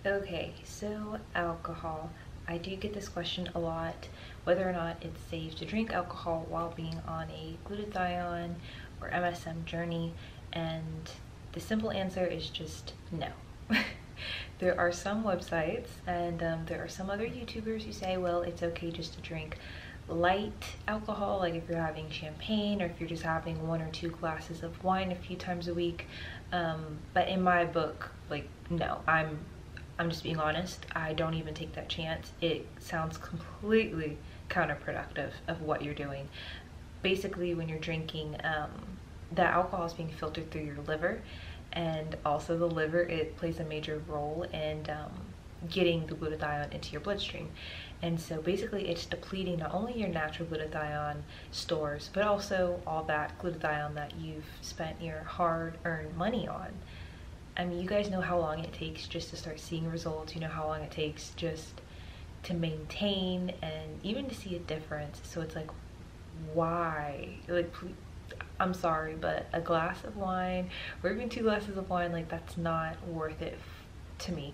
Okay, so alcohol. I do get this question a lot, whether or not it's safe to drink alcohol while being on a glutathione or MSM journey, and the simple answer is just no. There are some websites and there are some other YouTubers who say, well, it's okay just to drink light alcohol, like if you're having champagne or if you're just having 1 or 2 glasses of wine a few times a week. But in my book, like, no, I'm just being honest. I don't even take that chance. It sounds completely counterproductive of what you're doing. Basically, when you're drinking, that alcohol is being filtered through your liver, and also the liver, it plays a major role in getting the glutathione into your bloodstream. And so basically it's depleting not only your natural glutathione stores, but also all that glutathione that you've spent your hard-earned money on. I mean, you guys know how long it takes just to start seeing results. You know how long it takes just to maintain and even to see a difference. So it's like, why? Like, I'm sorry, but a glass of wine or even 2 glasses of wine, like, that's not worth it to me.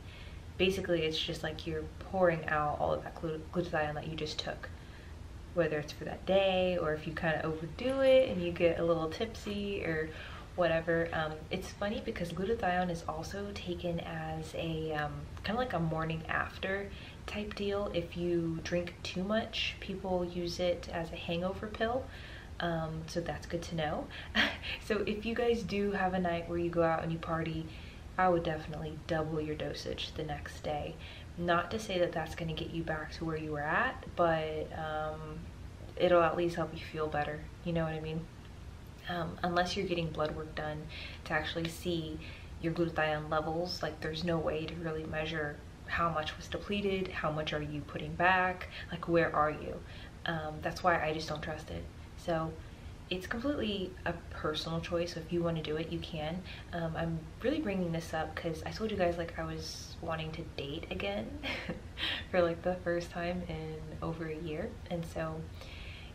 Basically, it's just like you're pouring out all of that glutathione that you just took, whether it's for that day or if you kind of overdo it and you get a little tipsy or whatever. It's funny because glutathione is also taken as a kind of like a morning after type deal. If you drink too much, people use it as a hangover pill. So that's good to know. So if you guys do have a night where you go out and you party, I would definitely double your dosage the next day. Not to say that that's going to get you back to where you were at, but it'll at least help you feel better. You know what I mean? Unless you're getting blood work done to actually see your glutathione levels, like there's no way to really measure how much was depleted, how much are you putting back, like where are you? That's why I just don't trust it. So it's completely a personal choice. So if you want to do it, you can. I'm really bringing this up because I told you guys, like, I was wanting to date again for like the first time in over a year. And so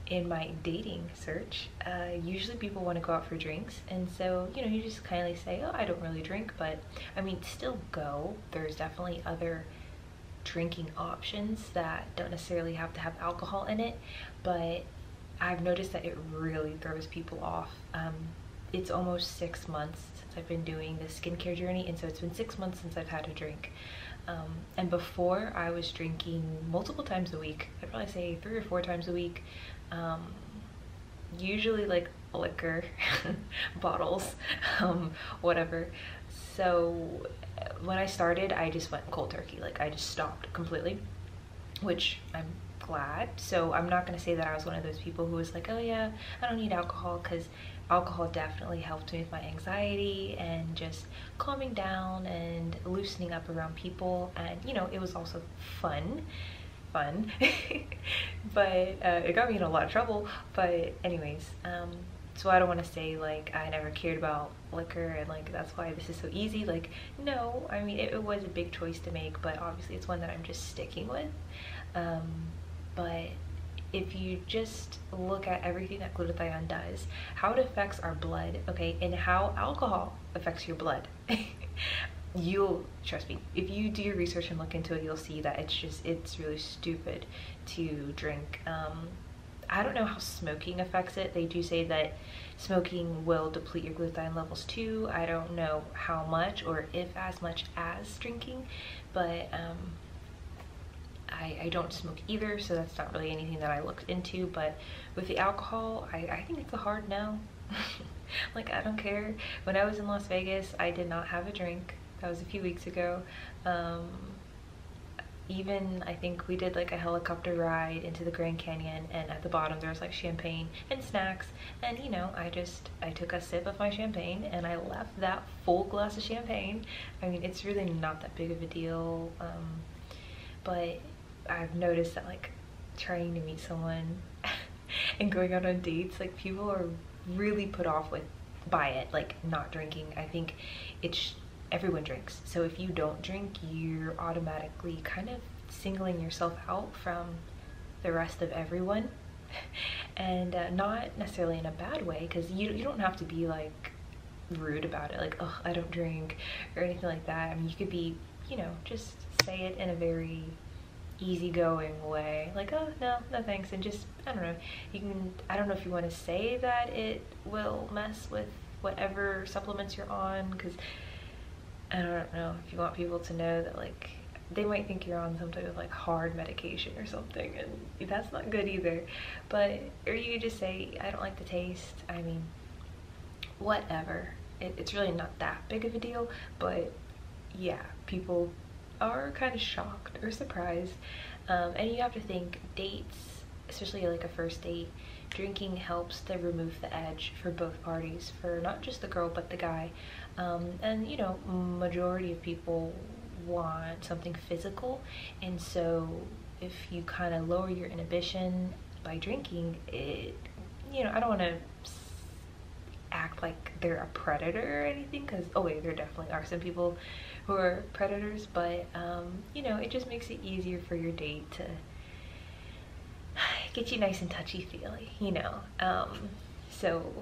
in my dating search, usually people want to go out for drinks, and so, you know, you just kindly say, oh, I don't really drink, but I mean, still go. There's definitely other drinking options that don't necessarily have to have alcohol in it, but I've noticed that it really throws people off. It's almost 6 months since I've been doing this skincare journey, and so it's been 6 months since I've had a drink. And before, I was drinking multiple times a week. I'd probably say 3 or 4 times a week. Usually like liquor bottles, whatever. So when I started, I just went cold turkey. Like, I just stopped completely, which I'm glad. So I'm not going to say that I was one of those people who was like, oh yeah, I don't need alcohol, because alcohol definitely helped me with my anxiety and just calming down and loosening up around people, and you know, it was also fun but it got me in a lot of trouble. But anyways, so I don't want to say like I never cared about liquor and like that's why this is so easy. Like, no, I mean, it was a big choice to make, but obviously it's one that I'm just sticking with. But if you just look at everything that glutathione does, how it affects our blood, okay, and how alcohol affects your blood, you'll, trust me, if you do your research and look into it, you'll see that it's really stupid to drink. I don't know how smoking affects it. They do say that smoking will deplete your glutathione levels too. I don't know how much or if as much as drinking, but I don't smoke either, so that's not really anything that I looked into. But with the alcohol, I think it's a hard no. Like, I don't care. When I was in Las Vegas, I did not have a drink. That was a few weeks ago. Even, I think we did like a helicopter ride into the Grand Canyon, and at the bottom there was like champagne and snacks, and you know, I took a sip of my champagne and I left that full glass of champagne. I mean, it's really not that big of a deal, but I've noticed that like trying to meet someone and going out on dates, like people are really put off by it, like not drinking. I think it's, everyone drinks, so if you don't drink, you're automatically kind of singling yourself out from the rest of everyone. And not necessarily in a bad way, because you don't have to be like rude about it, like, oh, I don't drink or anything like that. I mean, you could be, you know, just say it in a very easygoing way, like, oh no thanks, and just, I don't know, you can, I don't know if you want to say that it will mess with whatever supplements you're on, because I don't know if you want people to know that, like, they might think you're on some type of like hard medication or something, and that's not good either. But, or you could just say, I don't like the taste, I mean, whatever. It's really not that big of a deal, but yeah, people are kind of shocked or surprised. And you have to think, dates, especially like a first date, drinking helps to remove the edge for both parties, for not just the girl but the guy. And you know, majority of people want something physical, and so if you kind of lower your inhibition by drinking it, you know, I don't want to act like they're a predator or anything, because oh wait, there definitely are some people who are predators, but you know, it just makes it easier for your date to get you nice and touchy-feely, you know. So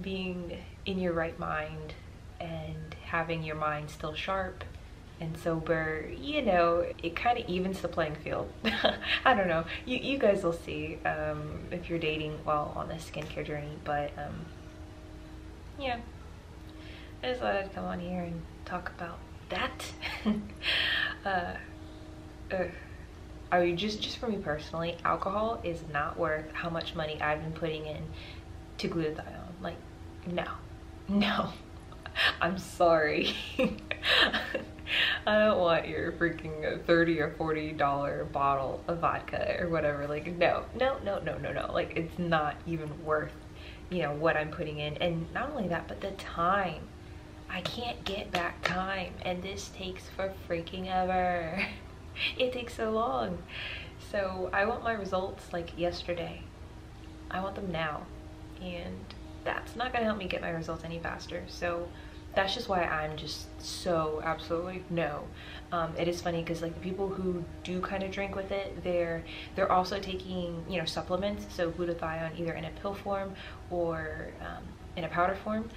being in your right mind and having your mind still sharp and sober, you know, it kind of evens the playing field. I don't know, you guys will see if you're dating while on this skincare journey, but yeah, I just thought I'd come on here and talk about that. I mean, just for me personally, alcohol is not worth how much money I've been putting in to glutathione. Like, no, I'm sorry. I don't want your freaking $30 or $40 bottle of vodka or whatever. Like, no. Like, it's not even worth, you know, what I'm putting in. And not only that, but the time. I can't get back time, and this takes for freaking ever. It takes so long. So I want my results like yesterday. I want them now, and that's not gonna help me get my results any faster. So that's just why I'm just so absolutely no. It is funny because like the people who do kind of drink with it, they're also taking, you know, supplements, so glutathione either in a pill form or in a powder form,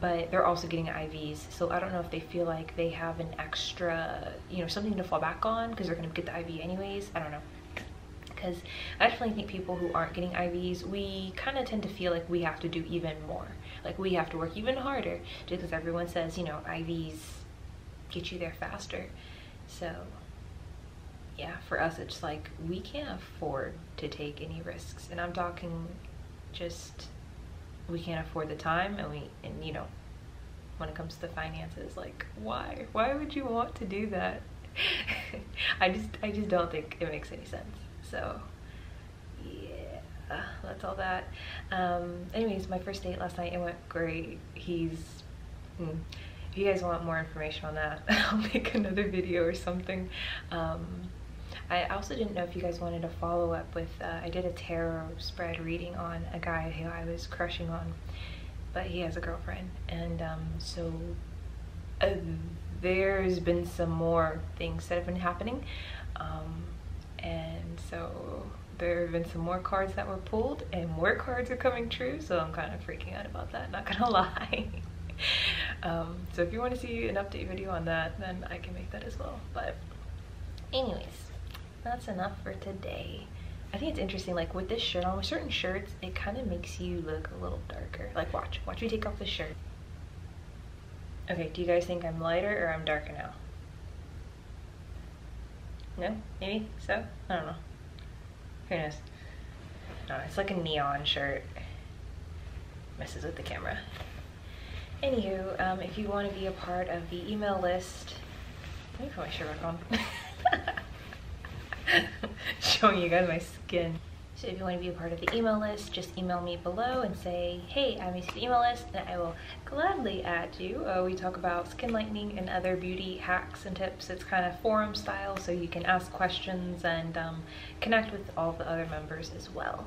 but they're also getting IVs. So I don't know if they feel like they have an extra, you know, something to fall back on because they're gonna get the IV anyways. I don't know, because I definitely think people who aren't getting IVs, we kind of tend to feel like we have to do even more, like we have to work even harder, just because everyone says, you know, IVs get you there faster. So yeah, for us it's like we can't afford to take any risks, and I'm talking just, we can't afford the time, and you know, when it comes to the finances, like why would you want to do that? I just don't think it makes any sense. So yeah, that's all that. Anyways, my first date last night, it went great. If you guys want more information on that, I'll make another video or something. I also didn't know if you guys wanted to follow up with, I did a tarot spread reading on a guy who I was crushing on, but he has a girlfriend, and so there's been some more things that have been happening, and so there have been some more cards that were pulled, and more cards are coming true, so I'm kind of freaking out about that, not gonna lie. So if you want to see an update video on that, then I can make that as well. But anyways, that's enough for today. I think it's interesting, like with this shirt on, with certain shirts, it kind of makes you look a little darker. Like watch me take off the shirt. Okay, do you guys think I'm lighter or I'm darker now? No? Maybe so? I don't know. Who knows? No, it's like a neon shirt. Messes with the camera. Anywho, if you want to be a part of the email list, let me put my shirt back on. Showing you guys my skin. So if you want to be a part of the email list, just email me below and say, hey, add me to the email list, and I will gladly add you. We talk about skin lightening and other beauty hacks and tips. It's kind of forum style, so you can ask questions and connect with all the other members as well.